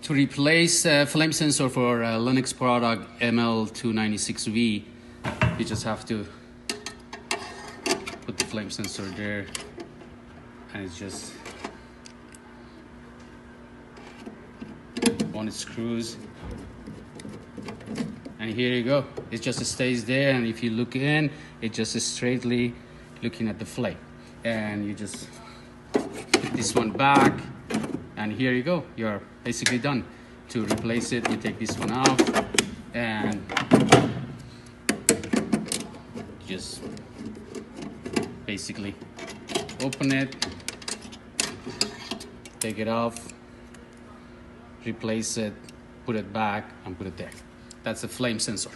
To replace flame sensor for Linux product ML296V, you just have to put the flame sensor there, and it's just one screws, and here you go. It just stays there, and if you look in, it just straightly looking at the flame, and you just put this one back, and here you go. You're basically done. To replace it, you take this one off and just basically open it, take it off, replace it, put it back, and put it there. That's a flame sensor.